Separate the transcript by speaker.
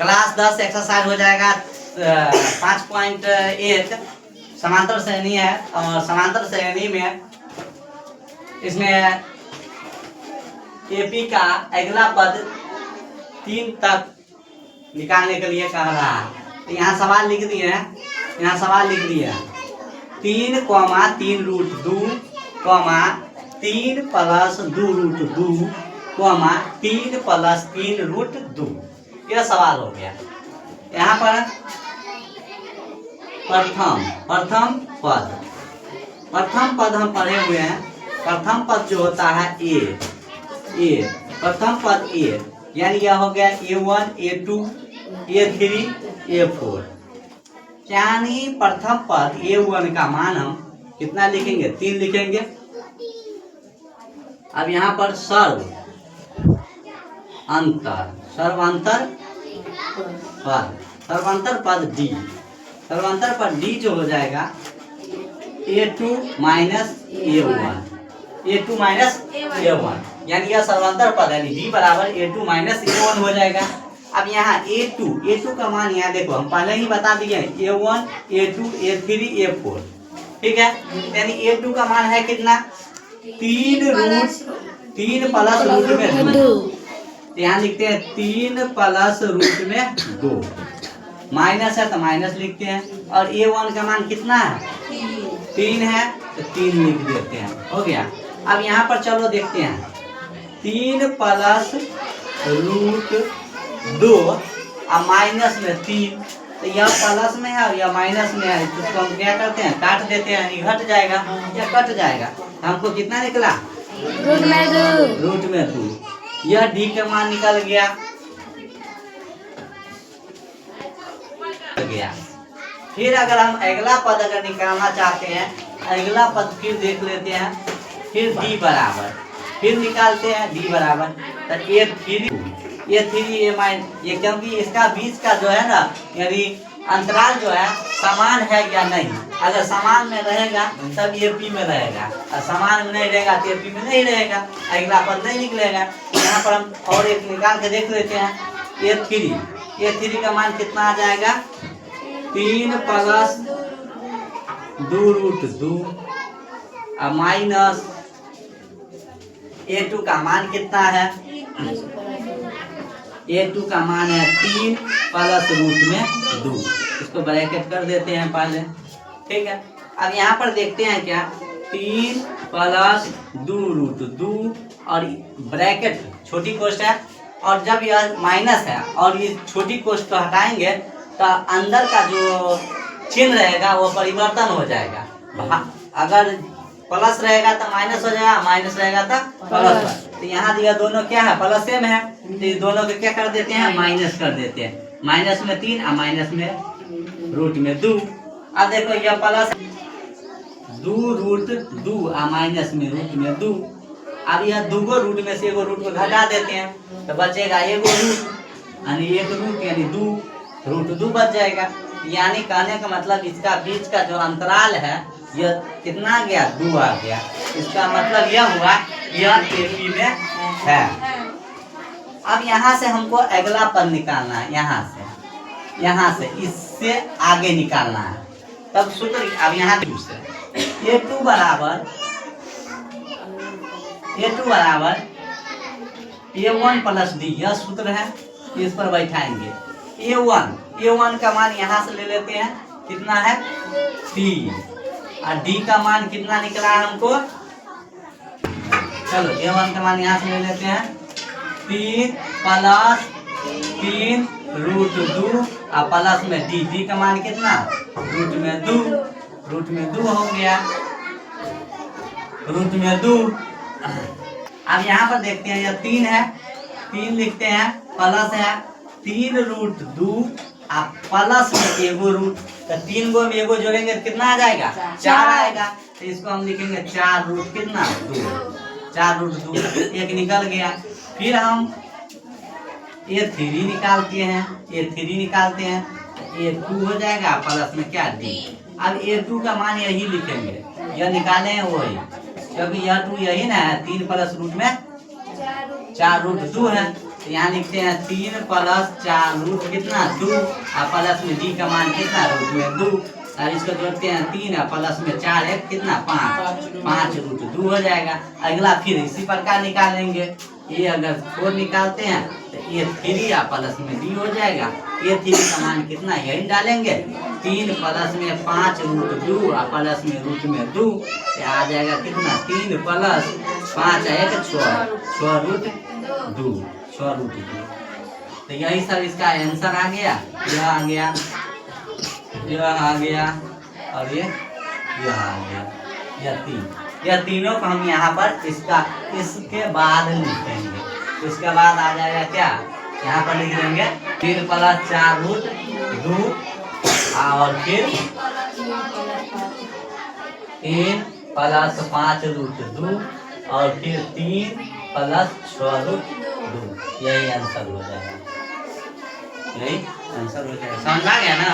Speaker 1: Class 10 exercise हो जाएगा 5.1 समांतर श्रेणी है। और समांतर श्रेणी में इसमें एपी का अगला पद 3 तक निकालने के लिए कह रहा है। तो यहाँ सवाल लिख दिए हैं, यहाँ सवाल लिख दिया 3, 3 root 2, 3 plus 2 root 2, 3 plus 3 root 2। यह सवाल हो गया। यहाँ पर प्रथम पद हम पढ़े हुए हैं। प्रथम पद जो होता है ए, प्रथम पद ए, यानी यह हो गया A1, A2, A3, A4। यानी प्रथम पद A1 का मान हम कितना लिखेंगे? 3 लिखेंगे। अब यहाँ पर सर्वांतर पद डी, सर्वांतर पद डी जो हो जाएगा A2 माइनस A1, यानी यह सर्वांतर पद है। डी बराबर A2 माइनस A1 हो जाएगा। अब यहाँ A2 का मान यहाँ देखो, हम पहले ही बता दिए A1, A2, A3, A4, ठीक है। यानी A2 का मान है कितना? 3 प्लस रूट में 2। यहाँ लिखते हैं 3 प्लस रूट में 2, माइनस है तो माइनस लिखते हैं। और A1 का मान कितना है? 3 है तो 3 लिख देते हैं, हो गया। अब यहाँ पर चलो देखते हैं 3 प्लस रूट 2 और माइनस में 3, तो यह प्लस में है और यह माइनस में है। तो हम क्या करते हैं? काट देते हैं, ये घट जाएगा, यह कट जाएगा। हमको कितना निकला? रूट में 2। यह डी का मान निकल गया। फिर अगर हम अगला पद अगर निकालना चाहते हैं, अगला पद फिर देख लेते हैं। फिर डी बराबर, फिर निकालते हैं डी बराबर तो A3 ये, क्योंकि इसका बीच का जो है ना, यानी अंतराल जो है समान है या नहीं। अगर समान में रहेगा तब AP में रहेगा, और समान में नहीं रहेगा तो AP में नहीं रहेगा, अगला पद नहीं निकलेगा। यहाँ पर हम और एक निकाल के देख लेते हैं। A3 का मान कितना आ जाएगा? 3 प्लस 2 रूट 2 और माइनस A2 का मान कितना है? A2 का मान है 3 प्लस रूट में 2। इसको ब्रैकेट कर देते हैं पहले, ठीक है। अब यहाँ पर देखते हैं क्या, 3 प्लस 2 रूट 2 और ब्रैकेट छोटी कोष्ठ है, और जब यह माइनस है और ये छोटी कोष्ठ को हटाएंगे तो अंदर का जो चिन्ह रहेगा वो परिवर्तन हो जाएगा। अगर प्लस रहेगा तो माइनस हो जाएगा, माइनस रहेगा तो प्लस। तो यहाँ दिया दोनों क्या है? प्लस सेम है, तो ये दोनों को क्या कर देते हैं? माइनस कर देते हैं। माइनस में 3 और माइनस में रूट में 2। अब देखो यह प्लस 2 रूट 2 और माइनस में रूट में 2। अब यह 2 रूट में से एगो रूट को घटा देते हैं तो बचेगा एगो रूट, यानी एक रूट यानी 2 रूट 2 बच जाएगा। यानी कहने का मतलब इसका बीच का जो अंतराल है यह कितना आ गया? 2 आ गया। इसका मतलब यह हुआ यह AP में है। अब यहाँ से हमको अगला पद निकालना है, यहाँ से इससे आगे निकालना है। तब सूत्र अब यहाँ से A2 बराबर A1 प्लस D, यह सूत्र है, इस पर बैठाएंगे। A1 का मान यहाँ से ले लेते हैं, कितना है? 3, और D का मान कितना निकला है हमको? चलो A1 का मान यहाँ से ले लेते हैं, 3 प्लस 3 रूट 2 और प्लस में D का मान कितना? रूट में 2 हो गया, रूट में 2। अब यहाँ पर देखते हैं यह 3 है, 3 लिखते हैं, प्लस है 3 रूट 2 और प्लस में एगो रूट, तो 3 गो में एगो जोड़ेंगे तो कितना आ जाएगा? 4 आएगा। तो इसको हम लिखेंगे 4 रूट कितना? 2, 4 रूट 2, एक निकल गया। फिर हम A3 निकालते हैं, A2 हो जाएगा, प्लस में क्या? D। अब A2 का मान यही लिखेंगे, यह निकाले हैं वही, क्योंकि यह 2 यही ना है, 3 प्लस रूट में 4 रूट 2 है। तो यहाँ लिखते हैं 3 प्लस 4 रूट कितना 2 और प्लस में d का मान कितना रूट में 2। अब इसको जोड़ते हैं 3 और प्लस में 4 है कितना 5 रूट 2 हो जाएगा। अगला फिर इसी प्रकार निकालेंगे। ये अगर 4 निकालते हैं तो ये 3 और प्लस में d हो जाएगा। ये 3 का मान कितना यही डालेंगे 3 प्लस में 5 रूट 2 और प्लस में रूट में 2 आ जाएगा कितना 3 प्लस 5 आएगा 6 रूट 2 6 रूट 2। तो यही सब इसका आंसर आ गया। यह आ गया, यह आ गया और यह आ गया। यह तीनों को हम यहाँ पर इसके बाद लिखेंगे। इसके बाद आ जाएगा क्या यहाँ पर लिख देंगे 3 प्लस 4 रूट 2 और फिर 3 प्लस 5 रूट 2 और फिर 3 प्लस 6 रूट 2। यही आंसर हो जाएगा, यही आंसर हो जाएगा। समझ आ गया ना।